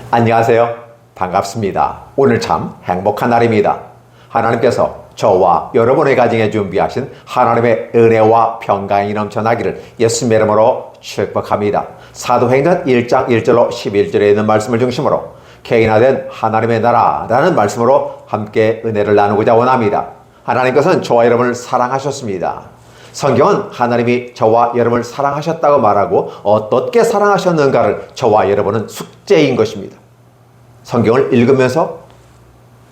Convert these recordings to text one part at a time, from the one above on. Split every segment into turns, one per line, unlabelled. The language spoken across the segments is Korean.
안녕하세요. 반갑습니다. 오늘 참 행복한 날입니다. 하나님께서 저와 여러분의 가정에 준비하신 하나님의 은혜와 평강이 넘쳐나기를 예수님의 이름으로 축복합니다. 사도행전 1장 1절로 11절에 있는 말씀을 중심으로 개인화된 하나님의 나라라는 말씀으로 함께 은혜를 나누고자 원합니다. 하나님께서는 저와 여러분을 사랑하셨습니다. 성경은 하나님이 저와 여러분을 사랑하셨다고 말하고 어떻게 사랑하셨는가를 저와 여러분은 숙제인 것입니다. 성경을 읽으면서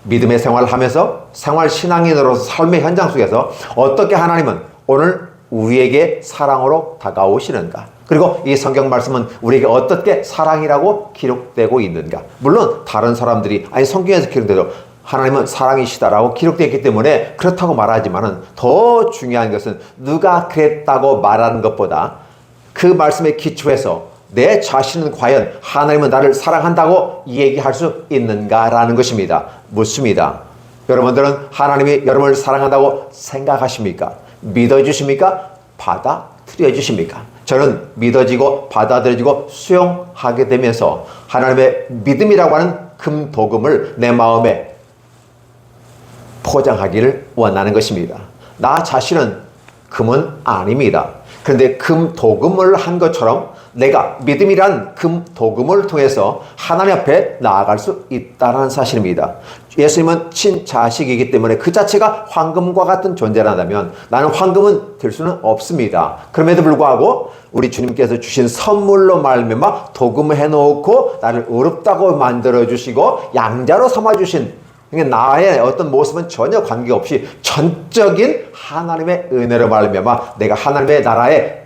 믿음의 생활을 하면서 생활 신앙인으로서 삶의 현장 속에서 어떻게 하나님은 오늘 우리에게 사랑으로 다가오시는가, 그리고 이 성경 말씀은 우리에게 어떻게 사랑이라고 기록되고 있는가. 물론 다른 사람들이 성경에서 기록되도 하나님은 사랑이시다라고 기록되어 있기 때문에 그렇다고 말하지만은 더 중요한 것은 누가 그랬다고 말하는 것보다 그 말씀에 기초해서 내 자신은 과연 하나님은 나를 사랑한다고 얘기할 수 있는가라는 것입니다. 묻습니다. 여러분들은 하나님이 여러분을 사랑한다고 생각하십니까? 믿어주십니까? 받아들여주십니까? 저는 믿어지고 받아들여지고 수용하게 되면서 하나님의 믿음이라고 하는 금도금을 내 마음에 포장하기를 원하는 것입니다. 나 자신은 금은 아닙니다. 그런데 금도금을 한 것처럼 내가 믿음이란 금도금을 통해서 하나님 앞에 나아갈 수 있다는 사실입니다. 예수님은 친자식이기 때문에 그 자체가 황금과 같은 존재라면 나는 황금은 될 수는 없습니다. 그럼에도 불구하고 우리 주님께서 주신 선물로 말미암아 도금을 해놓고 나를 어렵다고 만들어주시고 양자로 삼아주신, 나의 어떤 모습은 전혀 관계없이 전적인 하나님의 은혜로 말미암아 내가 하나님의 나라의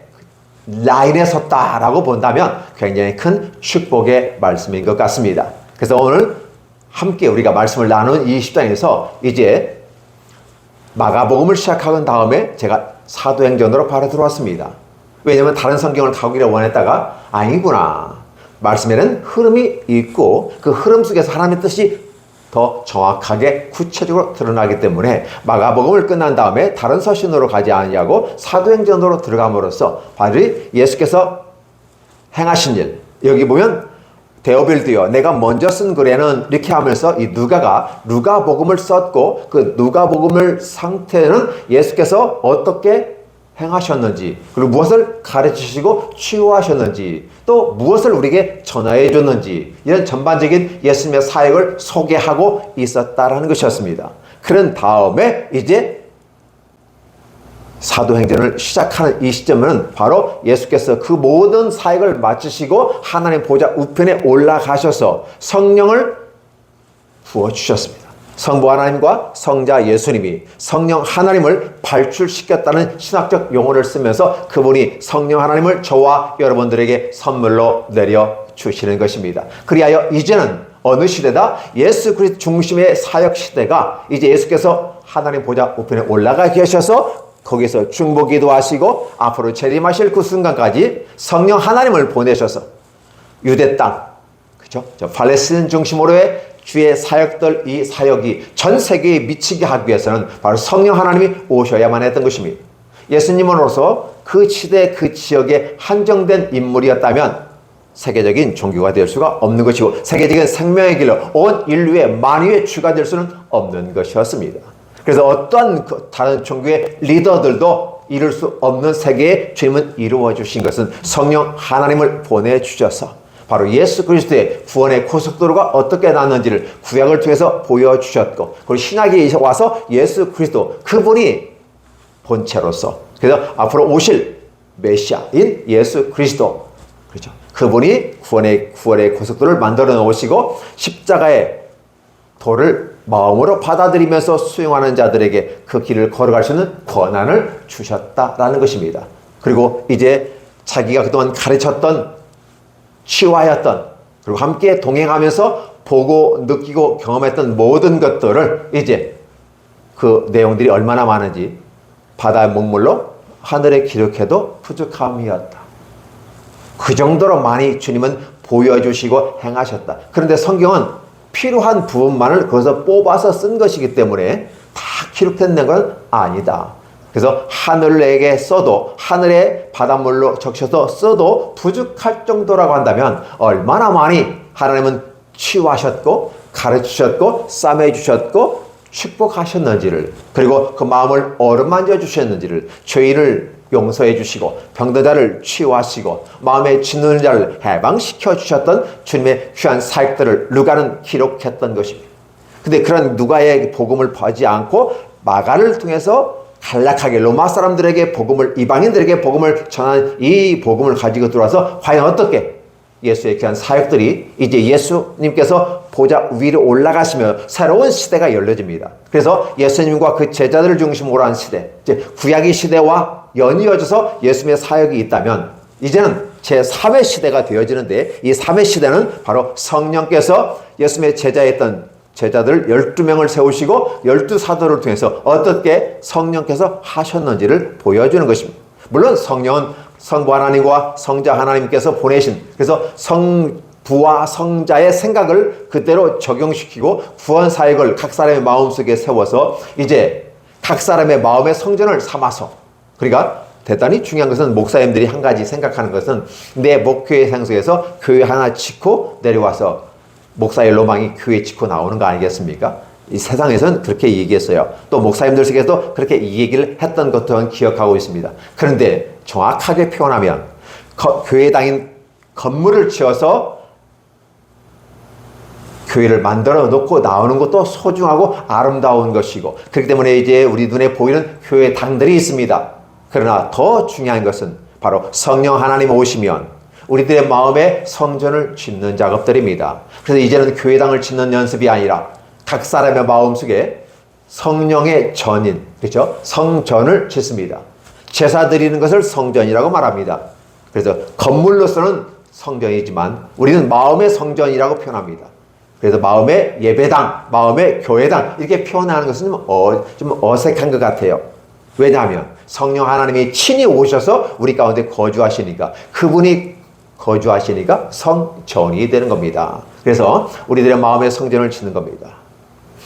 라인에 섰다라고 본다면 굉장히 큰 축복의 말씀인 것 같습니다. 그래서 오늘 함께 우리가 말씀을 나눈 이 10장에서 이제 마가복음을 시작한 다음에 제가 사도행전으로 바로 들어왔습니다. 왜냐하면 다른 성경을 가기를 원했다가 아니구나, 말씀에는 흐름이 있고 그 흐름 속에서 하나님의 뜻이 더 정확하게 구체적으로 드러나기 때문에 마가복음을 끝난 다음에 다른 서신으로 가지 아니하고 사도행전으로 들어감으로써 바로 예수께서 행하신 일, 여기 보면 데오빌드요, 내가 먼저 쓴 글에는 이렇게 하면서 이 누가복음을 썼고 그 누가복음을 상태는 예수께서 어떻게 행하셨는지, 그리고 무엇을 가르치시고 치유하셨는지, 또 무엇을 우리에게 전하해 줬는지, 이런 전반적인 예수님의 사역을 소개하고 있었다라는 것이었습니다. 그런 다음에 이제 사도행전을 시작하는 이 시점은 바로 예수께서 그 모든 사역을 마치시고 하나님 보좌 우편에 올라가셔서 성령을 부어주셨습니다. 성부 하나님과 성자 예수님이 성령 하나님을 발출시켰다는 신학적 용어를 쓰면서 그분이 성령 하나님을 저와 여러분들에게 선물로 내려주시는 것입니다. 그리하여 이제는 어느 시대다? 예수 그리스도 중심의 사역 시대가 이제 예수께서 하나님 보좌 우편에 올라가 계셔서 거기서 중보기도 하시고 앞으로 재림하실 그 순간까지 성령 하나님을 보내셔서 유대 땅, 그죠? 팔레스타인 중심으로의 주의 사역들, 이 사역이 전 세계에 미치게 하기 위해서는 바로 성령 하나님이 오셔야만 했던 것입니다. 예수님으로서 그 시대 그 지역에 한정된 인물이었다면 세계적인 종교가 될 수가 없는 것이고 세계적인 생명의 길로 온 인류의 만유의 주가 될 수는 없는 것이었습니다. 그래서 어떠한 다른 종교의 리더들도 이룰 수 없는 세계의 주님은 이루어 주신 것은 성령 하나님을 보내주셔서 바로 예수 그리스도의 구원의 고속도로가 어떻게 났는지를 구약을 통해서 보여주셨고, 그리고 신약에 와서 예수 그리스도 그분이 본체로서, 그래서 앞으로 오실 메시아인 예수 그리스도, 그렇죠? 그분이 구원의 고속도로를 만들어 놓으시고 십자가의 도를 마음으로 받아들이면서 수용하는 자들에게 그 길을 걸어갈 수 있는 권한을 주셨다라는 것입니다. 그리고 이제 자기가 그동안 가르쳤던, 치유하였던, 그리고 함께 동행하면서 보고 느끼고 경험했던 모든 것들을 이제 그 내용들이 얼마나 많은지 바다의 문물로 하늘에 기록해도 부족함이었다. 그 정도로 많이 주님은 보여주시고 행하셨다. 그런데 성경은 필요한 부분만을 거기서 뽑아서 쓴 것이기 때문에 다 기록된 건 아니다. 그래서 하늘에게 써도, 하늘의 바닷물로 적셔서 써도 부족할 정도라고 한다면 얼마나 많이 하나님은 치유하셨고 가르치셨고 싸매 주셨고 축복하셨는지를, 그리고 그 마음을 어루만져 주셨는지를, 죄인을 용서해 주시고 병든 자를 치유하시고 마음에 짓누른 자를 해방시켜 주셨던 주님의 귀한 사역들을 누가는 기록했던 것입니다. 근데 그런 누가의 복음을 보지 않고 마가를 통해서 간략하게 로마 사람들에게 복음을, 이방인들에게 복음을 전하는 이 복음을 가지고 들어와서 과연 어떻게 예수의 귀한 사역들이 이제 예수님께서 보좌 위로 올라가시며 새로운 시대가 열려집니다. 그래서 예수님과 그 제자들을 중심으로 한 시대, 이제 구약의 시대와 연이어져서 예수님의 사역이 있다면 이제는 제3의 시대가 되어지는데, 이 3의 시대는 바로 성령께서 예수님의 제자였던 제자들 12명을 세우시고 12사도를 통해서 어떻게 성령께서 하셨는지를 보여주는 것입니다. 물론 성령은 성부 하나님과 성자 하나님께서 보내신, 그래서 성부와 성자의 생각을 그대로 적용시키고 구원 사역을 각 사람의 마음속에 세워서 이제 각 사람의 마음의 성전을 삼아서, 그러니까 대단히 중요한 것은 목사님들이 한 가지 생각하는 것은 내 목회의 상속에서 교회 하나 짓고 내려와서 목사의 로망이 교회 짓고 나오는 거 아니겠습니까? 이 세상에서는 그렇게 얘기했어요. 또 목사님들 속에서도 그렇게 이 얘기를 했던 것 또한 기억하고 있습니다. 그런데 정확하게 표현하면 교회당인 건물을 지어서 교회를 만들어 놓고 나오는 것도 소중하고 아름다운 것이고, 그렇기 때문에 이제 우리 눈에 보이는 교회당들이 있습니다. 그러나 더 중요한 것은 바로 성령 하나님 오시면 우리들의 마음에 성전을 짓는 작업들입니다. 그래서 이제는 교회당을 짓는 연습이 아니라 각 사람의 마음속에 성령의 전인, 그렇죠? 성전을 짓습니다. 제사 드리는 것을 성전이라고 말합니다. 그래서 건물로서는 성전이지만 우리는 마음의 성전이라고 표현합니다. 그래서 마음의 예배당, 마음의 교회당 이렇게 표현하는 것은 좀 어색한 것 같아요. 왜냐하면 성령 하나님이 친히 오셔서 우리 가운데 거주하시니까, 그분이 거주하시니까 성전이 되는 겁니다. 그래서 우리들의 마음의 성전을 짓는 겁니다.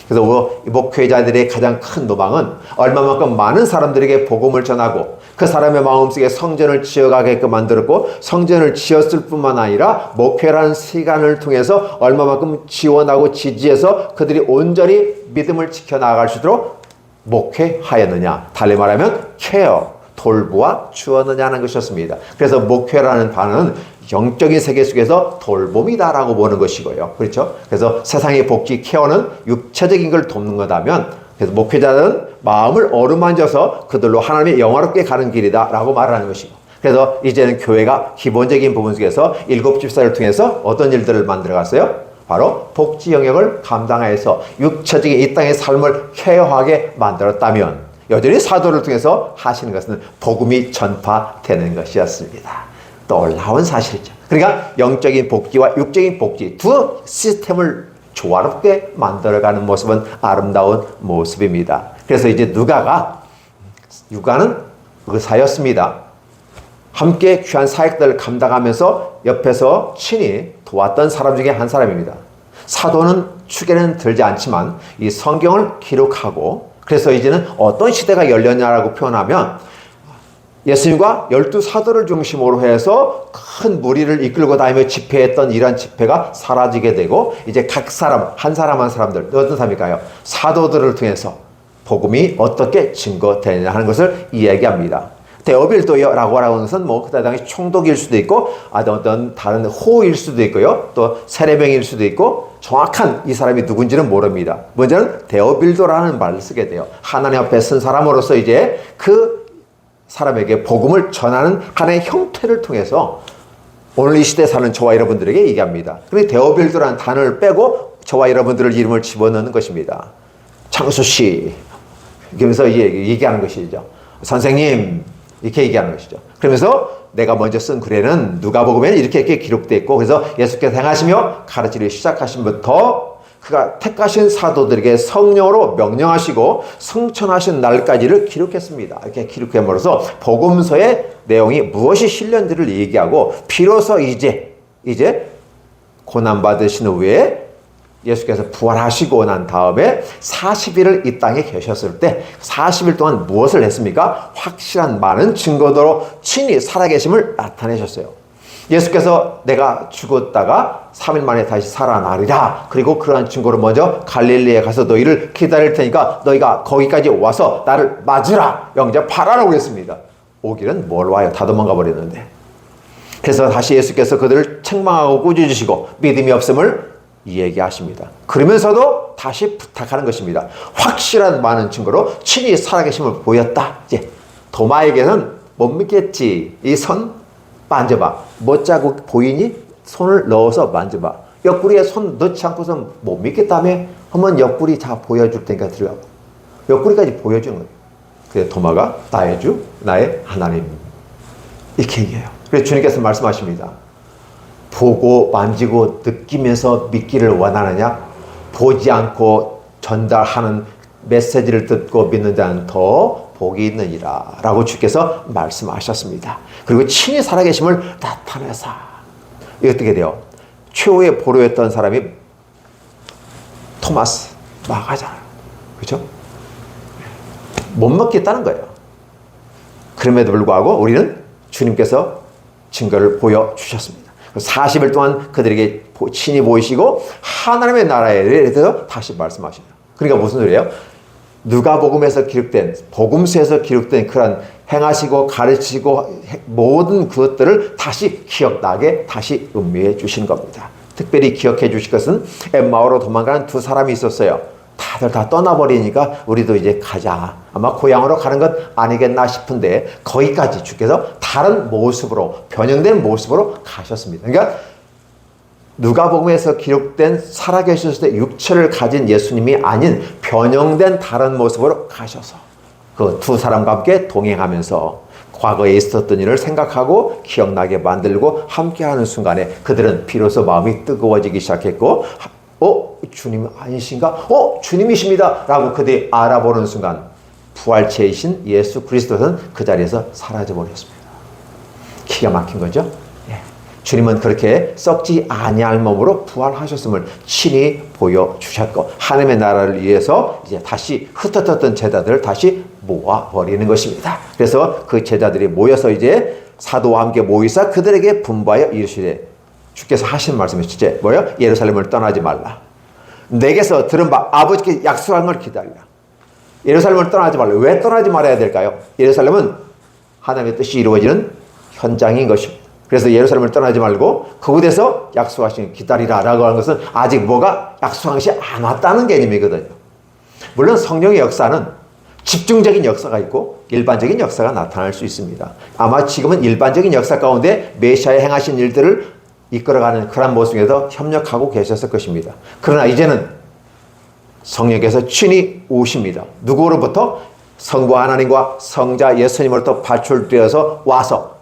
그래서 목회자들의 가장 큰 로망은 얼마만큼 많은 사람들에게 복음을 전하고 그 사람의 마음속에 성전을 지어가게끔 만들었고, 성전을 지었을 뿐만 아니라 목회라는 시간을 통해서 얼마만큼 지원하고 지지해서 그들이 온전히 믿음을 지켜나갈 수 있도록 목회하였느냐, 달리 말하면 케어, 돌보아 주었느냐는 것이었습니다. 그래서 목회라는 단어는 영적인 세계 속에서 돌봄이다라고 보는 것이고요. 그렇죠? 그래서 세상의 복지, 케어는 육체적인 걸 돕는 거다면, 그래서 목회자는 마음을 어루만져서 그들로 하나님의 영화롭게 가는 길이다라고 말하는 것이고, 그래서 이제는 교회가 기본적인 부분 속에서 7집사를 통해서 어떤 일들을 만들어갔어요? 바로 복지 영역을 감당해서 육체적인 이 땅의 삶을 케어하게 만들었다면, 여전히 사도를 통해서 하시는 것은 복음이 전파되는 것이었습니다. 놀라운 사실이죠. 그러니까 영적인 복지와 육적인 복지 두 시스템을 조화롭게 만들어가는 모습은 아름다운 모습입니다. 그래서 이제 누가는 의사였습니다. 함께 귀한 사역들을 감당하면서 옆에서 친히 도왔던 사람 중에 한 사람입니다. 사도는 축에는 들지 않지만 이 성경을 기록하고, 그래서 이제는 어떤 시대가 열렸냐라고 표현하면 예수님과 12사도를 중심으로 해서 큰 무리를 이끌고 다니며 집회했던 이런 집회가 사라지게 되고, 이제 각 사람, 한 사람 한 사람들, 어떤 사람일까요? 사도들을 통해서 복음이 어떻게 증거되느냐 하는 것을 이야기합니다. 데오빌도라고 하는 것은 그때 당시 총독일 수도 있고, 어떤 다른 호일 수도 있고요. 또 세례명일 수도 있고, 정확한 이 사람이 누군지는 모릅니다. 먼저는 데오빌도라는 말을 쓰게 돼요. 하나님 앞에 쓴 사람으로서 이제 그 사람에게 복음을 전하는 하나의 형태를 통해서 오늘 이 시대에 사는 저와 여러분들에게 얘기합니다. 그런데 데오빌도라는 단어를 빼고 저와 여러분들을 이름을 집어넣는 것입니다. 창수 씨, 그러면서 얘기하는 것이죠. 선생님, 이렇게 얘기하는 것이죠. 그러면서 내가 먼저 쓴 글에는 누가복음에는 이렇게 기록되어 있고, 그래서 예수께서 행하시며 가르치기 시작하신부터 그가 택하신 사도들에게 성령으로 명령하시고 승천하신 날까지를 기록했습니다. 이렇게 기록함으로써 복음서의 내용이 무엇이 실렸는지를 얘기하고, 비로소 이제 고난받으신 후에 예수께서 부활하시고 난 다음에 40일을 이 땅에 계셨을 때 40일 동안 무엇을 했습니까? 확실한 많은 증거로 친히 살아계심을 나타내셨어요. 예수께서 내가 죽었다가 3일 만에 다시 살아나리라. 그리고 그러한 증거로 먼저 갈릴리에 가서 너희를 기다릴 테니까 너희가 거기까지 와서 나를 맞으라. 영접하라고 그랬습니다. 오기는 뭘 와요? 다 도망가 버렸는데. 그래서 다시 예수께서 그들을 책망하고 꾸짖으시고 믿음이 없음을 얘기하십니다. 그러면서도 다시 부탁하는 것입니다. 확실한 많은 증거로 친히 살아계심을 보였다. 이제 도마에게는 못 믿겠지. 이 손 만져봐. 못 자국 보이니? 손을 넣어서 만져봐. 옆구리에 손 넣지 않고서 못 믿겠다며? 한번 옆구리 다 보여줄 테니까 들어가고. 옆구리까지 보여주는 거예요. 그래서 도마가 나의 주, 나의 하나님. 이렇게 얘기해요. 그래서 주님께서 말씀하십니다. 보고 만지고 느끼면서 믿기를 원하느냐? 보지 않고 전달하는 메시지를 듣고 믿는 자는 더 복이 있느니라 라고 주께서 말씀하셨습니다. 그리고 친히 살아계심을 나타내사. 이게 어떻게 돼요? 최후의 보루였던 사람이 토마스 마가잖아요. 그렇죠? 못 먹겠다는 거예요. 그럼에도 불구하고 우리는 주님께서 증거를 보여주셨습니다. 40일 동안 그들에게 친히 보이시고 하나님의 나라에 대해서 다시 말씀하십니다. 그러니까 무슨 소리예요? 누가복음에서 기록된, 복음서에서 기록된 그런 행하시고 가르치고 모든 그것들을 다시 기억나게 다시 음미해 주신 겁니다. 특별히 기억해 주실 것은 엠마오로 도망가는 두 사람이 있었어요. 다들 다 떠나버리니까 우리도 이제 가자. 아마 고향으로 가는 것 아니겠나 싶은데 거기까지 주께서 다른 모습으로, 변형된 모습으로 가셨습니다. 그러니까 누가복음에서 기록된 살아계셨을 때 육체를 가진 예수님이 아닌 변형된 다른 모습으로 가셔서 그 두 사람과 함께 동행하면서 과거에 있었던 일을 생각하고 기억나게 만들고 함께하는 순간에 그들은 비로소 마음이 뜨거워지기 시작했고 주님 아니신가? 주님이십니다. 라고 그들이 알아보는 순간 부활체이신 예수 그리스도는 그 자리에서 사라져버렸습니다. 기가 막힌 거죠? 주님은 그렇게 썩지 아니할 몸으로 부활하셨음을 친히 보여주셨고 하나님의 나라를 위해서 이제 다시 흩어졌던 제자들을 다시 모아버리는 것입니다. 그래서 그 제자들이 모여서 이제 사도와 함께 모이사 그들에게 분부하여 이르시되 주께서 하신 말씀이 진짜 뭐예요? 예루살렘을 떠나지 말라. 내게서 들은 바 아버지께 약속한 걸 기다리라. 예루살렘을 떠나지 말라. 왜 떠나지 말아야 될까요? 예루살렘은 하나님의 뜻이 이루어지는 현장인 것입니다. 그래서 예루살렘을 떠나지 말고 그곳에서 약속하신 기다리라 라고 하는 것은 아직 뭐가 약속한 것이 안 왔다는 개념이거든요. 물론 성령의 역사는 집중적인 역사가 있고 일반적인 역사가 나타날 수 있습니다. 아마 지금은 일반적인 역사 가운데 메시아의 행하신 일들을 이끌어가는 그런 모습에서 협력하고 계셨을 것입니다. 그러나 이제는 성령께서 친히 오십니다. 누구로부터? 성부 하나님과 성자 예수님으로부터 발출되어서 와서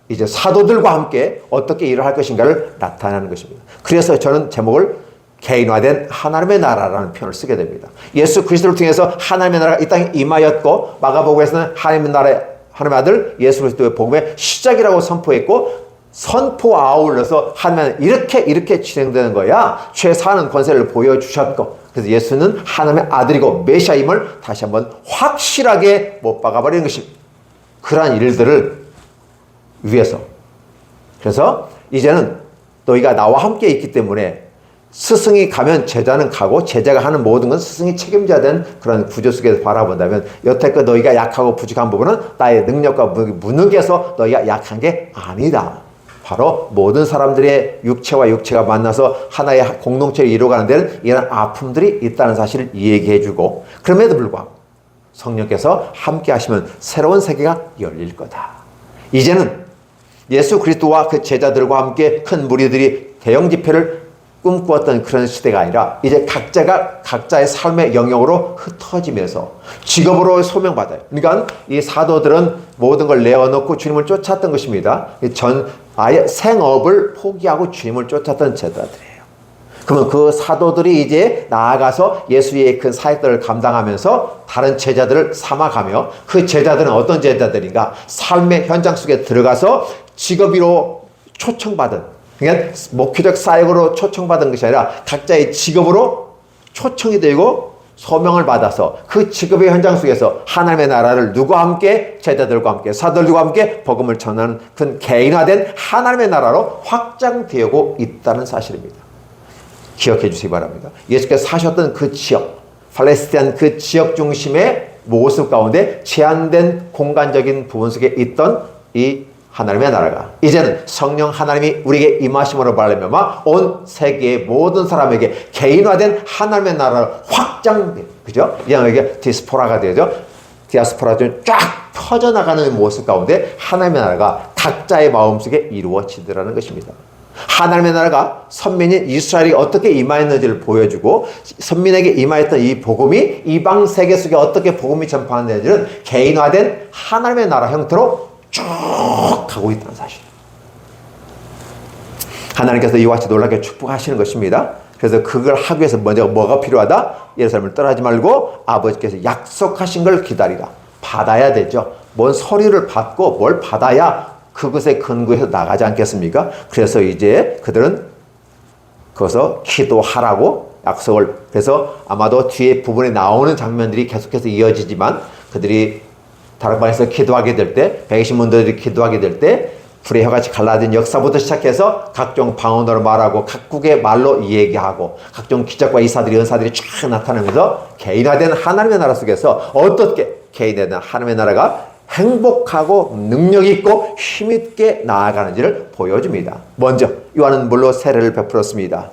이제 사도들과 함께 어떻게 일을 할 것인가를 나타내는 것입니다. 그래서 저는 제목을 개인화된 하나님의 나라라는 표현을 쓰게 됩니다. 예수 그리스도를 통해서 하나님의 나라가 이 땅에 임하였고 마가복음에서는 하나님의 나라의 하나님의 아들 예수 그리스도의 복음의 시작이라고 선포했고 선포와 아울러서 하나님은 이렇게 진행되는 거야. 최사하는 권세를 보여주셨고 그래서 예수는 하나님의 아들이고 메시아임을 다시 한번 확실하게 못 박아버리는 것입니다. 그러한 일들을 위해서. 그래서 이제는 너희가 나와 함께 있기 때문에 스승이 가면 제자는 가고 제자가 하는 모든 건 스승이 책임져야 되는 그런 구조 속에서 바라본다면 여태껏 너희가 약하고 부족한 부분은 나의 능력과 무능해서 너희가 약한 게 아니다. 바로 모든 사람들의 육체와 육체가 만나서 하나의 공동체를 이루어가는 데는 이런 아픔들이 있다는 사실을 얘기해주고 그럼에도 불구하고 성령께서 함께 하시면 새로운 세계가 열릴 거다. 이제는 예수 그리스도와 그 제자들과 함께 큰 무리들이 대형 집회를 꿈꾸었던 그런 시대가 아니라 이제 각자가 각자의 삶의 영역으로 흩어지면서 직업으로 소명받아요. 그러니까 이 사도들은 모든 걸 내어놓고 주님을 쫓았던 것입니다. 아예 생업을 포기하고 주님을 쫓았던 제자들이에요. 그러면 그 사도들이 이제 나아가서 예수의 큰 사역들을 감당하면서 다른 제자들을 삼아가며 그 제자들은 어떤 제자들인가? 삶의 현장 속에 들어가서 직업으로 초청받은 그러니까 목표적 사역으로 초청받은 것이 아니라 각자의 직업으로 초청이 되고 소명을 받아서 그 직업의 현장 속에서 하나님의 나라를 누구와 함께, 제자들과 함께, 사도들과 함께 복음을 전하는 그 개인화된 하나님의 나라로 확장되고 있다는 사실입니다. 기억해 주시기 바랍니다. 예수께서 사셨던 그 지역, 팔레스타인 그 지역 중심의 모습 가운데 제한된 공간적인 부분 속에 있던 이 하나님의 나라가 이제는 성령 하나님이 우리에게 임하심으로 말미암아 온 세계의 모든 사람에게 개인화된 하나님의 나라로 확장돼, 그죠? 이게 디스포라가 되죠. 디아스포라 쫙 퍼져나가는 모습 가운데 하나님의 나라가 각자의 마음속에 이루어지더라는 것입니다. 하나님의 나라가 선민인 이스라엘이 어떻게 임하였는지를 보여주고 선민에게 임하였던 이 복음이 이방 세계 속에 어떻게 복음이 전파되는지는 개인화된 하나님의 나라 형태로 쭉 가고 있다는 사실. 하나님께서 이와 같이 놀랍게 축복하시는 것입니다. 그래서 그걸 하기 위해서 먼저 뭐가 필요하다? 예루살렘을 떠나지 말고 아버지께서 약속하신 걸 기다리라. 받아야 되죠. 뭔 서류를 받고 뭘 받아야 그것에 근거해서 나가지 않겠습니까? 그래서 이제 그들은 거기서 기도하라고 약속을, 그래서 아마도 뒤에 부분에 나오는 장면들이 계속해서 이어지지만 그들이 다락방에서 기도하게 될 때, 120문들이 기도하게 될 때 불의 혀같이 갈라진 역사부터 시작해서 각종 방언으로 말하고 각국의 말로 얘기하고 각종 기적과 이사들이 은사들이 쫙 나타나면서 개인화된 하나님의 나라 속에서 어떻게 개인화된 하나님의 나라가 행복하고 능력 있고 힘있게 나아가는지를 보여줍니다. 먼저 요한은 물로 세례를 베풀었습니다.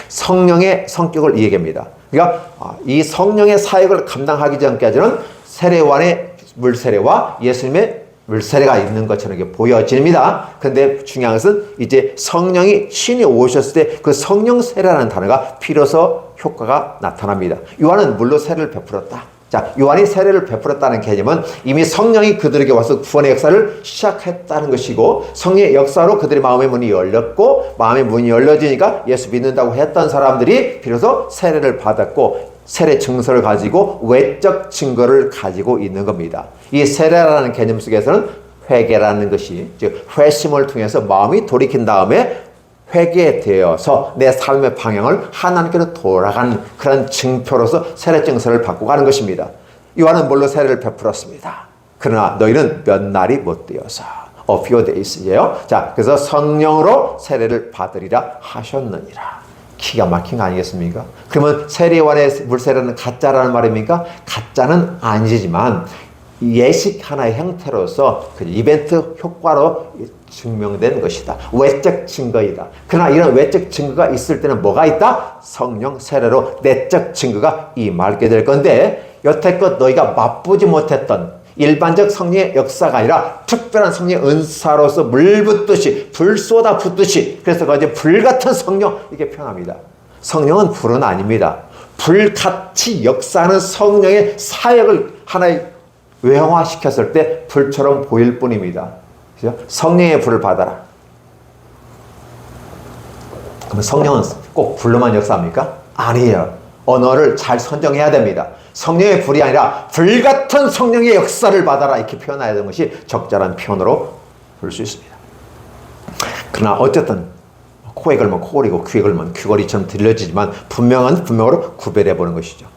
성령의 성격을 얘기합니다. 그러니까 이 성령의 사역을 감당하기 전까지는 세례요한의 물세례와 예수님의 물세례가 있는 것처럼 이렇게 보여집니다. 그런데 중요한 것은 이제 성령이 신이 오셨을 때 그 성령 세례라는 단어가 비로소 효과가 나타납니다. 요한은 물로 세례를 베풀었다. 자, 요한이 세례를 베풀었다는 개념은 이미 성령이 그들에게 와서 구원의 역사를 시작했다는 것이고 성령의 역사로 그들의 마음의 문이 열렸고 마음의 문이 열려지니까 예수 믿는다고 했던 사람들이 비로소 세례를 받았고 세례 증서를 가지고 외적 증거를 가지고 있는 겁니다. 이 세례라는 개념 속에서는 회개라는 것이, 즉 회심을 통해서 마음이 돌이킨 다음에 회개되어서 내 삶의 방향을 하나님께로 돌아가는 그런 증표로서 세례 증서를 받고 가는 것입니다. 요한은 물로 세례를 베풀었습니다. 그러나 너희는 몇 날이 못 되어서 A few days예요. 자, 그래서 성령으로 세례를 받으리라 하셨느니라. 기가 막힌 거 아니겠습니까? 그러면 세례요한의 물세례는 가짜라는 말입니까? 가짜는 아니지만 예식 하나의 형태로서 그 이벤트 효과로 증명된 것이다. 외적 증거이다. 그러나 이런 외적 증거가 있을 때는 뭐가 있다? 성령 세례로 내적 증거가 임하게 될 건데 여태껏 너희가 맛보지 못했던 일반적 성령의 역사가 아니라 특별한 성령의 은사로서 물 붓듯이 불 쏟아 붓듯이, 그래서 그것이 불같은 성령 이렇게 표현합니다. 성령은 불은 아닙니다. 불같이 역사하는 성령의 사역을 하나의 외형화시켰을 때 불처럼 보일 뿐입니다. 그죠? 성령의 불을 받아라. 그러면 성령은 꼭 불로만 역사합니까? 아니에요. 언어를 잘 선정해야 됩니다. 성령의 불이 아니라 불같은 성령의 역사를 받아라 이렇게 표현해야 되는 것이 적절한 표현으로 볼 수 있습니다. 그러나 어쨌든 코에 걸면 코골이고 귀에 걸면 귀걸이처럼 들려지지만 분명한 분명으로 구별해 보는 것이죠.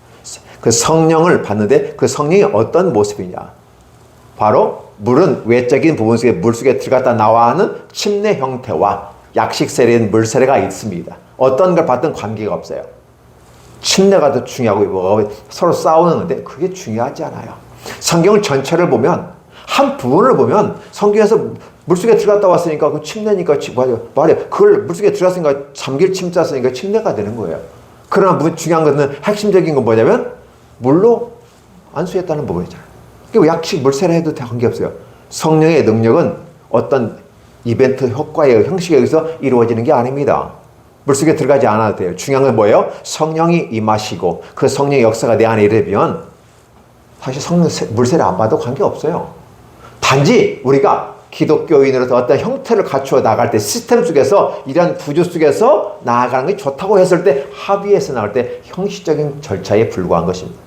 그 성령을 받는데 그 성령이 어떤 모습이냐? 바로 물은 외적인 부분 속에 물 속에 들어갔다 나와는 침례 형태와 약식 세례인 물 세례가 있습니다. 어떤 걸 받든 관계가 없어요. 침례가 더 중요하고 뭐가 서로 싸우는 건데 그게 중요하지 않아요. 성경을 전체를 보면 한 부분을 보면 성경에서 물속에 들어갔다 왔으니까 그 침례니까 말이야. 그걸 물속에 들어갔으니까 잠길 침자 쓰니까 침례가 되는 거예요. 그러나 중요한 것은 핵심적인 건 뭐냐면 물로 안수했다는 부분이잖아요. 그리고 약식 물세례 해도 관계없어요. 성령의 능력은 어떤 이벤트 효과의 형식에 의해서 이루어지는 게 아닙니다. 물속에 들어가지 않아도 돼요. 중요한 건 뭐예요? 성령이 임하시고 그 성령의 역사가 내 안에 이르면 사실 성령 물세례 안 받아도 관계없어요. 단지 우리가 기독교인으로서 어떤 형태를 갖추어 나갈 때 시스템 속에서 이런 구조 속에서 나아가는 게 좋다고 했을 때 합의해서 나갈 때 형식적인 절차에 불과한 것입니다.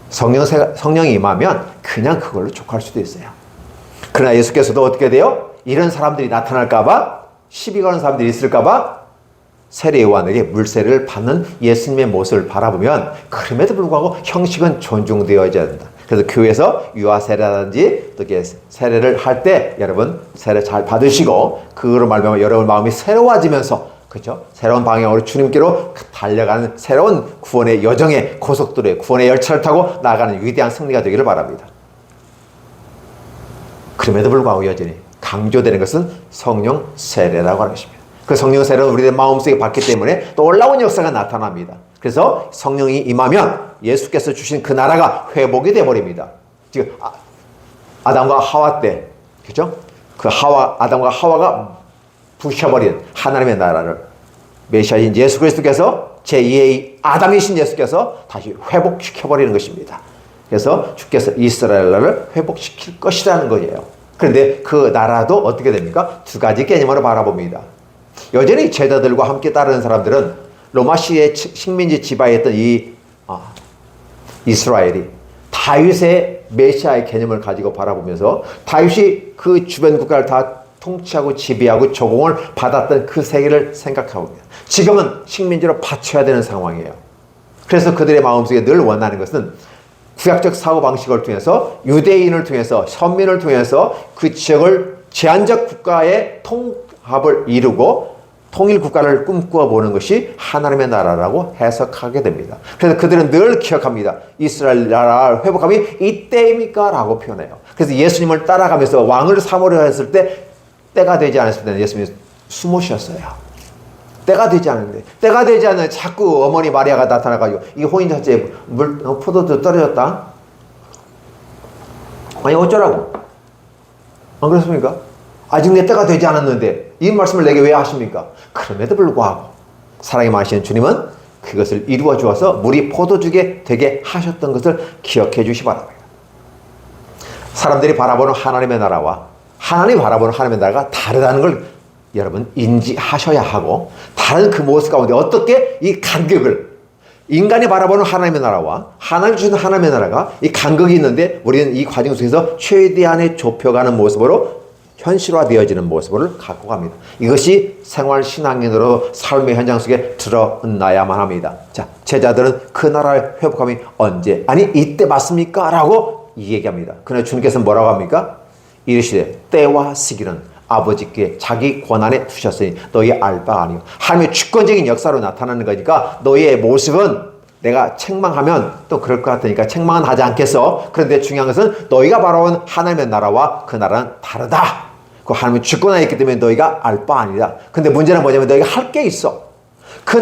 성령이 임하면 그냥 그걸로 족할 수도 있어요. 그러나 예수께서도 어떻게 돼요? 이런 사람들이 나타날까봐 시비 거는 사람들이 있을까봐 세례 요한에게 물세례를 받는 예수님의 모습을 바라보면 그럼에도 불구하고 형식은 존중되어져야 된다. 그래서 교회에서 유아 세례라든지 또 이렇게 세례를 할 때 여러분 세례 잘 받으시고 그거로 말미암아 여러분 마음이 새로워지면서 그렇죠? 새로운 방향으로 주님께로 달려가는 새로운 구원의 여정의 고속도로에 구원의 열차를 타고 나아가는 위대한 승리가 되기를 바랍니다. 그럼에도 불구하고 여전히 강조되는 것은 성령 세례라고 하는 것입니다. 그 성령 세례는 우리의 마음속에 받기 때문에 또 올라온 역사가 나타납니다. 그래서 성령이 임하면 예수께서 주신 그 나라가 회복이 되어버립니다. 지금 아담과 하와 때 그렇죠? 그 아담과 하와가 부셔버린 하나님의 나라를 메시아인 예수 그리스도께서 제2의 아담이신 예수께서 다시 회복시켜버리는 것입니다. 그래서 주께서 이스라엘 나라를 회복시킬 것이라는 거예요. 그런데 그 나라도 어떻게 됩니까? 두 가지 개념으로 바라봅니다. 여전히 제자들과 함께 따르는 사람들은 로마시의 식민지 지배했던 이 이스라엘이 다윗의 메시아의 개념을 가지고 바라보면서 다윗이 그 주변 국가를 다 통치하고 지배하고 조공을 받았던 그 세계를 생각하고 있습니다. 지금은 식민지로 바쳐야 되는 상황이에요. 그래서 그들의 마음속에 늘 원하는 것은 구약적 사고방식을 통해서 유대인을 통해서 선민을 통해서 그 지역을 제한적 국가의 통합을 이루고 통일 국가를 꿈꾸어 보는 것이 하나님의 나라라고 해석하게 됩니다. 그래서 그들은 늘 기억합니다. 이스라엘 나라 회복함이 이때입니까? 라고 표현해요. 그래서 예수님을 따라가면서 왕을 삼으려 했을 때 때가 되지 않았을 때는 예수님이 숨으셨어요. 때가 되지 않은데 때가 되지 않는 자꾸 어머니 마리아가 나타나가지고 이 혼인잔치에 포도주 떨어졌다? 아니 어쩌라고? 안 그렇습니까? 아직 내 때가 되지 않았는데 이 말씀을 내게 왜 하십니까? 그럼에도 불구하고 사랑이 많으신 주님은 그것을 이루어 주어서 물이 포도주게 되게 하셨던 것을 기억해 주시기 바랍니다. 사람들이 바라보는 하나님의 나라와 하나님이 바라보는 하나님의 나라가 다르다는 걸 여러분 인지하셔야 하고 다른 그 모습 가운데 어떻게 이 간격을 인간이 바라보는 하나님의 나라와 하나님이 주신 하나님의 나라가 이 간격이 있는데 우리는 이 과정 속에서 최대한의 좁혀가는 모습으로 현실화되어지는 모습을 갖고 갑니다. 이것이 생활신앙인으로 삶의 현장 속에 드러나야만 합니다. 자, 제자들은 그 나라의 회복함이 언제? 아니 이때 맞습니까? 라고 얘기합니다. 그러나 주님께서는 뭐라고 합니까? 이르시되 때와 시기는 아버지께 자기 권한에 두셨으니 너희 알 바 아니요. 하나님의 주권적인 역사로 나타나는 거니까 너희의 모습은 내가 책망하면 또 그럴 것 같으니까 책망은 하지 않겠어. 그런데 중요한 것은 너희가 바라온 하나님의 나라와 그 나라는 다르다. 그 하나님의 주권에 있기 때문에 너희가 알 바 아니다. 근데 문제는 뭐냐면 너희가 할 게 있어. 그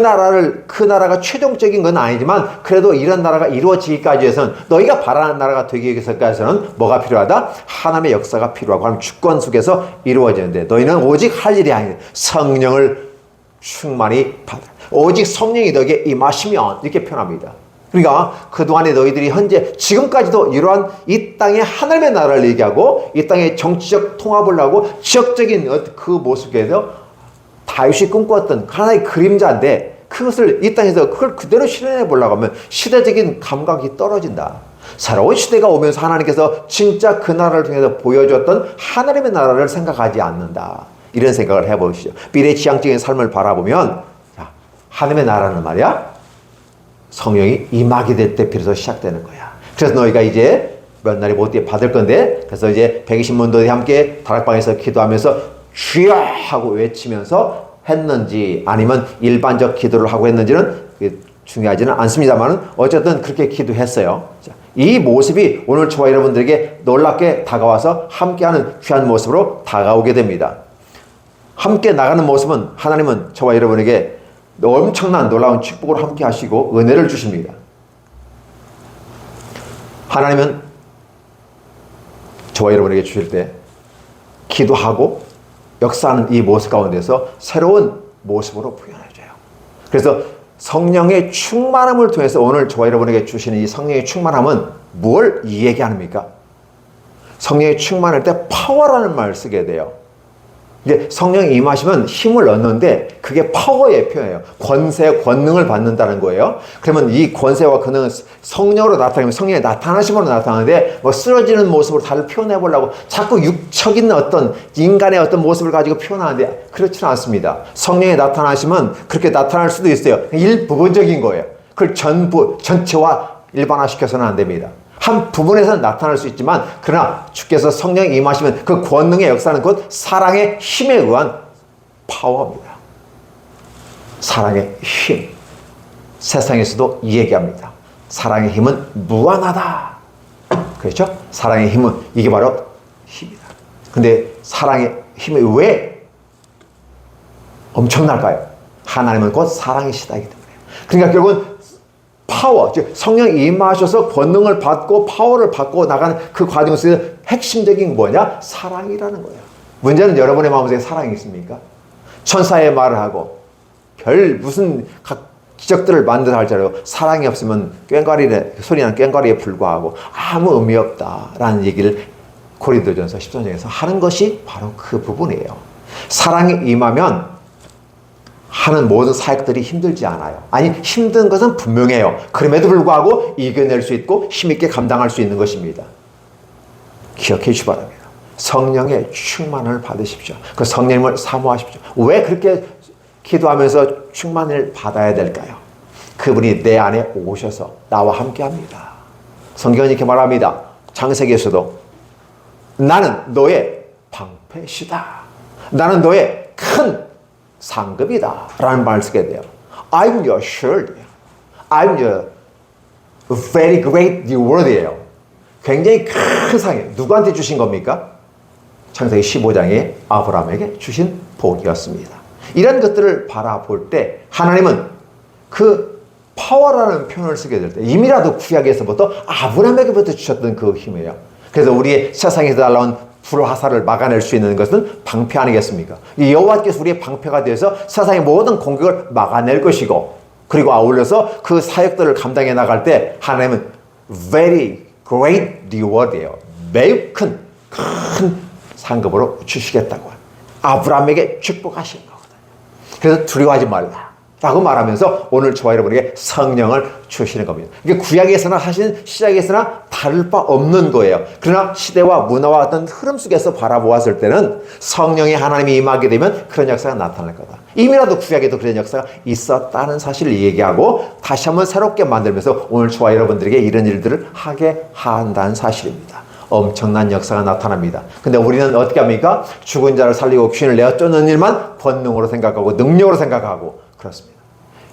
나라가 최종적인 건 아니지만 그래도 이런 나라가 이루어지기까지 해서는 너희가 바라는 나라가 되기 위해서까지는 뭐가 필요하다? 하나님의 역사가 필요하고 하나님의 주권 속에서 이루어지는데 너희는 오직 할 일이 아닌 성령을 충만히 받아. 오직 성령이 너에게 임하시면 이렇게 표현합니다. 그러니까 그동안에 너희들이 현재 지금까지도 이러한 이 땅의 하나님의 나라를 얘기하고 이 땅의 정치적 통합을 하고 지역적인 그 모습에서 다윗이 꿈꾸었던 하나의 그림자인데 그것을 이 땅에서 그걸 그대로 실현해 보려고 하면 시대적인 감각이 떨어진다. 새로운 시대가 오면서 하나님께서 진짜 그 나라를 통해서 보여줬던 하나님의 나라를 생각하지 않는다. 이런 생각을 해보시죠. 미래지향적인 삶을 바라보면 하나님의 나라는 말이야 성령이 임하게 될 때 비로소 시작되는 거야. 그래서 너희가 이제 몇 날이 못 뒤에 받을 건데 그래서 이제 120문도들이 함께 다락방에서 기도하면서 주여 하고 외치면서 했는지 아니면 일반적 기도를 하고 했는지는 중요하지는 않습니다만 어쨌든 그렇게 기도했어요. 자, 이 모습이 오늘 저와 여러분들에게 놀랍게 다가와서 함께하는 귀한 모습으로 다가오게 됩니다. 함께 나가는 모습은 하나님은 저와 여러분에게 엄청난 놀라운 축복을 함께 하시고 은혜를 주십니다. 하나님은 저와 여러분에게 주실 때 기도하고 역사하는 이 모습 가운데서 새로운 모습으로 표현해줘요. 그래서 성령의 충만함을 통해서 오늘 저와 여러분에게 주시는 이 성령의 충만함은 뭘 얘기합니까? 성령의 충만할 때 파워라는 말을 쓰게 돼요. 이제 성령이 임하시면 힘을 얻는데 그게 파워의 표현이에요. 권세, 권능을 받는다는 거예요. 그러면 이 권세와 권능은 성령으로 나타나면 성령의 나타나심으로 나타나는데 뭐 쓰러지는 모습으로 다들 표현해 보려고 자꾸 육적인 어떤 인간의 어떤 모습을 가지고 표현하는데 그렇지는 않습니다. 성령의 나타나심은 그렇게 나타날 수도 있어요. 일부분적인 거예요. 그걸 전부, 전체와 일반화시켜서는 안 됩니다. 한 부분에서는 나타날 수 있지만 그러나 주께서 성령이 임하시면 그 권능의 역사는 곧 사랑의 힘에 의한 파워입니다. 사랑의 힘. 세상에서도 이 얘기합니다. 사랑의 힘은 무한하다. 그렇죠? 사랑의 힘은 이게 바로 힘이다. 근데 사랑의 힘이 왜 엄청날까요? 하나님은 곧 사랑이시다기 때문에. 그러니까 결국은 파워, 즉 성령이 임하셔서 권능을 받고 파워를 받고 나가는 그 과정 속에서 핵심적인 뭐냐? 사랑이라는 거예요. 문제는 여러분의 마음속에 사랑이 있습니까? 천사의 말을 하고 별 무슨 기적들을 만들어 할지라도 사랑이 없으면 소리나는 꽹과리에 불과하고 아무 의미 없다라는 얘기를 고린도전서 13장에서 하는 것이 바로 그 부분이에요. 사랑이 임하면 하는 모든 사역들이 힘들지 않아요. 아니, 힘든 것은 분명해요. 그럼에도 불구하고 이겨낼 수 있고 힘있게 감당할 수 있는 것입니다. 기억해 주시기 바랍니다. 성령의 충만을 받으십시오. 그 성령님을 사모하십시오. 왜 그렇게 기도하면서 충만을 받아야 될까요? 그분이 내 안에 오셔서 나와 함께 합니다. 성경은 이렇게 말합니다. 창세기에서도 나는 너의 방패시다. 나는 너의 큰 상급이다 라는 말을 쓰게 돼요. I'm your shield. I'm your very great reward이에요. 굉장히 큰 상이 누구한테 주신 겁니까? 창세기 15장에 아브라함에게 주신 복이었습니다. 이런 것들을 바라볼 때 하나님은 그 파워라는 표현을 쓰게 될 때 이미라도 구약에서부터 아브라함에게부터 주셨던 그 힘이에요. 그래서 우리의 세상에서 날라온 불화살을 막아낼 수 있는 것은 방패 아니겠습니까? 여호와께서 우리의 방패가 되어서 세상의 모든 공격을 막아낼 것이고 그리고 아울러서 그 사역들을 감당해 나갈 때 하나님은 very great reward이에요. 매우 큰 상급으로 주시겠다고 아브라함에게 축복하신 거거든요. 그래서 두려워하지 말라 라고 말하면서 오늘 저와 여러분에게 성령을 주시는 겁니다. 이게 구약에서나 사실 시작에서나 다를 바 없는 거예요. 그러나 시대와 문화와 어떤 흐름 속에서 바라보았을 때는 성령의 하나님이 임하게 되면 그런 역사가 나타날 거다. 이미라도 구약에도 그런 역사가 있었다는 사실을 얘기하고 다시 한번 새롭게 만들면서 오늘 저와 여러분들에게 이런 일들을 하게 한다는 사실입니다. 엄청난 역사가 나타납니다. 근데 우리는 어떻게 합니까? 죽은 자를 살리고 귀신을 내어 쫓는 일만 본능으로 생각하고 능력으로 생각하고 그렇습니다.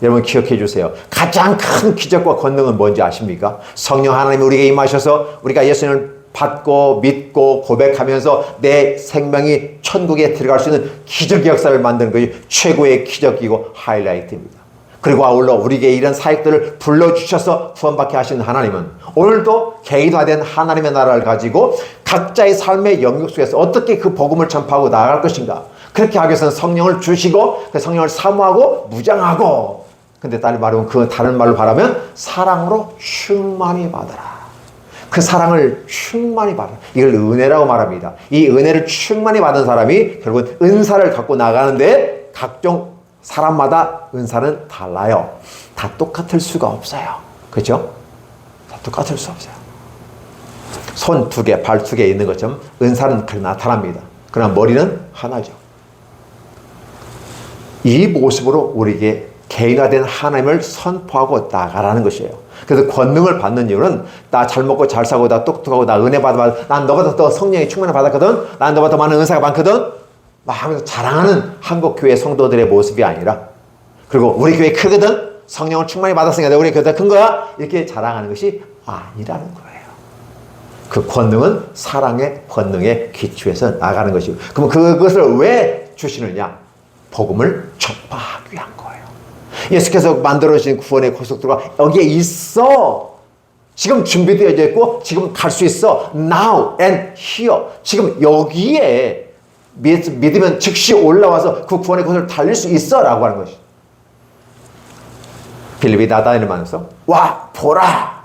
여러분 기억해 주세요. 가장 큰 기적과 권능은 뭔지 아십니까? 성령 하나님이 우리에게 임하셔서 우리가 예수님을 받고 믿고 고백하면서 내 생명이 천국에 들어갈 수 있는 기적의 역사를 만드는 것이 최고의 기적이고 하이라이트입니다. 그리고 아울러 우리에게 이런 사역들을 불러주셔서 구원받게 하신 하나님은 오늘도 개인화된 하나님의 나라를 가지고 각자의 삶의 영역 속에서 어떻게 그 복음을 전파하고 나아갈 것인가. 그렇게 하기 위해서는 성령을 주시고 그 성령을 사모하고 무장하고 근데 다른 말로 바라면 사랑으로 충만히 받아라. 그 사랑을 충만히 받아. 이걸 은혜라고 말합니다. 이 은혜를 충만히 받은 사람이 결국은 은사를 갖고 나가는데 각종 사람마다 은사는 달라요. 다 똑같을 수가 없어요. 그렇죠? 다 똑같을 수 없어요. 손 2개, 발 2개 있는 것처럼 은사는 그렇게 나타납니다. 그러나 머리는 하나죠. 이 모습으로 우리에게 개인화된 하나님을 선포하고 나가라는 것이에요. 그래서 권능을 받는 이유는 나 잘 먹고 잘 사고 나 똑똑하고 나 은혜 받아 난 너보다 더 성령의 충만을 받았거든 난 너보다 더 많은 은사가 많거든 막 하면서 자랑하는 한국교회 성도들의 모습이 아니라 그리고 우리 교회 크거든 성령을 충만히 받았으니까 우리 교회가 큰 거야 이렇게 자랑하는 것이 아니라는 거예요. 그 권능은 사랑의 권능에 기초해서 나가는 것이고 그럼 그것을 왜 주시느냐? 복음을 전파하기 위한 거예요. 예수께서 만들어주신 구원의 고속도로가 여기에 있어. 지금 준비되어져 있고 지금 갈 수 있어. Now and here. 지금 여기에 믿으면 즉시 올라와서 그 구원의 고속도로를 달릴 수 있어 라고 하는 것이죠. 빌립이 나다니엘 만나서 와 보라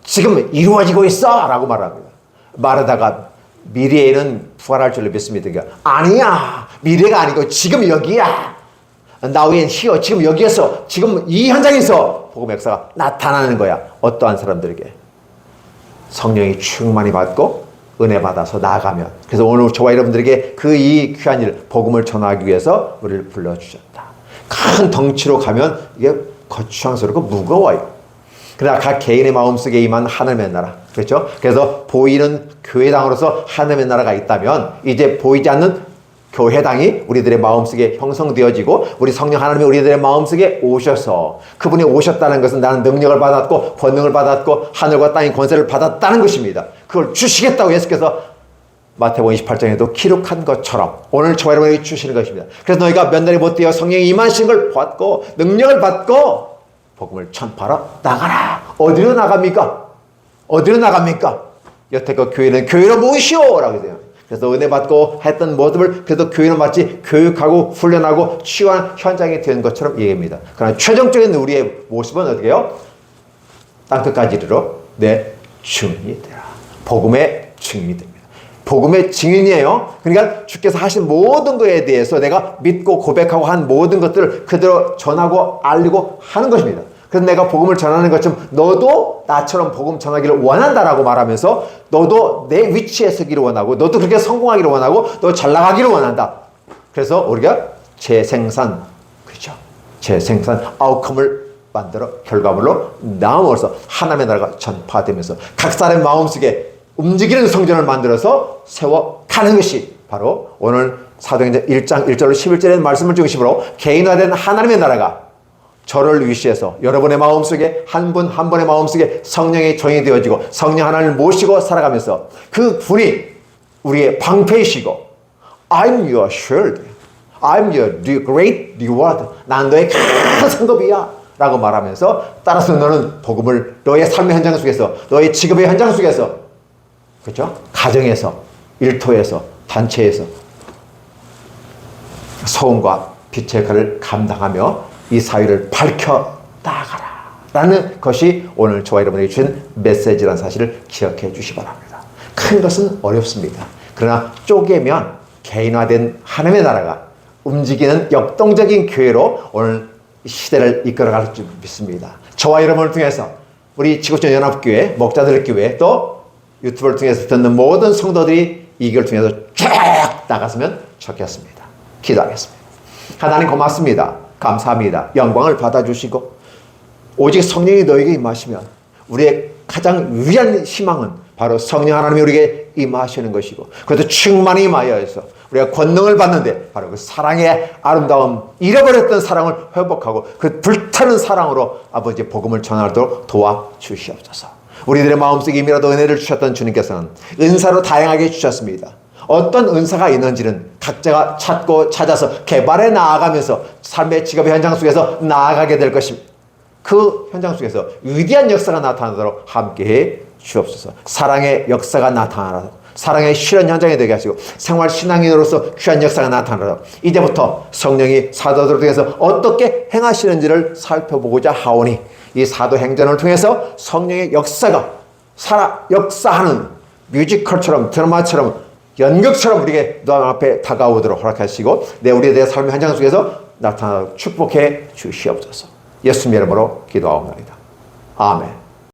지금 이루어지고 있어 라고 말합니다. 말하다가 미래에는 부활할 줄로 믿습니다. 그러니까 아니야 미래가 아니고 지금 여기야. Now and here. 지금 여기에서, 지금 이 현장에서 복음의 역사가 나타나는 거야. 어떠한 사람들에게? 성령이 충만히 받고 은혜 받아서 나아가면. 그래서 오늘 저와 여러분들에게 그 이 귀한 일, 복음을 전하기 위해서 우리를 불러주셨다. 큰 덩치로 가면 이게 거추장스럽고 무거워요. 그러나 각 개인의 마음속에 임한 하나님의 나라. 그렇죠? 그래서 보이는 교회당으로서 하나님의 나라가 있다면 이제 보이지 않는 교회당이 우리들의 마음속에 형성되어지고 우리 성령 하나님이 우리들의 마음속에 오셔서 그분이 오셨다는 것은 나는 능력을 받았고 권능을 받았고 하늘과 땅의 권세를 받았다는 것입니다. 그걸 주시겠다고 예수께서 마태복음 28장에도 기록한 것처럼 오늘 저와 여러분에게 주시는 것입니다. 그래서 너희가 몇 날이 못되어 성령이 임하신 걸 받고 능력을 받고 복음을 전파하러 나가라. 어디로 나갑니까? 어디로 나갑니까? 여태껏 교회는 교회로 모이시오 라고 해요. 그래서 은혜 받고 했던 모습을 그래도 교회는 마치 교육하고 훈련하고 치유한 현장이 되는 것처럼 얘기합니다. 그러나 최종적인 우리의 모습은 어떻게 해요? 땅끝까지 이르러 내 증인이 되라. 복음의 증인이 됩니다. 복음의 증인이에요. 그러니까 주께서 하신 모든 것에 대해서 내가 믿고 고백하고 한 모든 것들을 그대로 전하고 알리고 하는 것입니다. 그래서 내가 복음을 전하는 것처럼 너도 나처럼 복음 전하기를 원한다라고 말하면서 너도 내 위치에 서기를 원하고 너도 그렇게 성공하기를 원하고 너 잘 나가기를 원한다. 그래서 우리가 재생산, 그렇죠? 재생산 아웃컴을 만들어 결과물로 나옴으로써 하나님의 나라가 전파되면서 각 사람의 마음속에 움직이는 성전을 만들어서 세워가는 것이 바로 오늘 사도행전 1장 1절로 11절의 말씀을 중심으로 개인화된 하나님의 나라가 저를 위시해서 여러분의 마음속에 한 분 한 분의 마음속에 성령의 종이 되어지고 성령 하나님을 모시고 살아가면서 그 분이 우리의 방패이시고 I'm your shield, I'm your great reward. 난 너의 큰 상급이야 라고 말하면서 따라서 너는 복음을 너의 삶의 현장 속에서 너의 직업의 현장 속에서 그렇죠? 가정에서 일터에서 단체에서 소음과 빛의 역할을 감당하며 이 사회를 밝혀 나가라 라는 것이 오늘 저와 여러분에게 주신 메시지라는 사실을 기억해 주시기 바랍니다. 큰 것은 어렵습니다. 그러나 쪼개면 개인화된 하나님의 나라가 움직이는 역동적인 교회로 오늘 시대를 이끌어갈 줄 믿습니다. 저와 여러분을 통해서 우리 지구촌 연합교회, 목자들 교회 또 유튜브를 통해서 듣는 모든 성도들이 이 길을 통해서 쭉 나갔으면 좋겠습니다. 기도하겠습니다. 하나님 고맙습니다. 감사합니다. 영광을 받아주시고 오직 성령이 너에게 임하시면 우리의 가장 위한 희망은 바로 성령 하나님이 우리에게 임하시는 것이고 그래도 충만히 임하여서 우리가 권능을 받는데 바로 그 사랑의 아름다움, 잃어버렸던 사랑을 회복하고 그 불타는 사랑으로 아버지의 복음을 전하도록 도와주시옵소서. 우리들의 마음속에 이미라도 은혜를 주셨던 주님께서는 은사로 다양하게 주셨습니다. 어떤 은사가 있는지는 각자가 찾고 찾아서 개발해 나아가면서 삶의 직업의 현장 속에서 나아가게 될 것입니다. 그 현장 속에서 위대한 역사가 나타나도록 함께해 주옵소서. 사랑의 역사가 나타나도록 사랑의 실현 현장이 되게 하시고 생활 신앙인으로서 귀한 역사가 나타나도록 이제부터 성령이 사도들을 통해서 어떻게 행하시는지를 살펴보고자 하오니 이 사도행전을 통해서 성령의 역사가 역사하는 뮤지컬처럼 드라마처럼 연극처럼 우리에게 너 앞에 다가오도록 허락하시고 우리에 대해 삶의 현장 속에서 나타나도록 축복해 주시옵소서. 예수님 이름으로 기도하옵나이다. 아멘.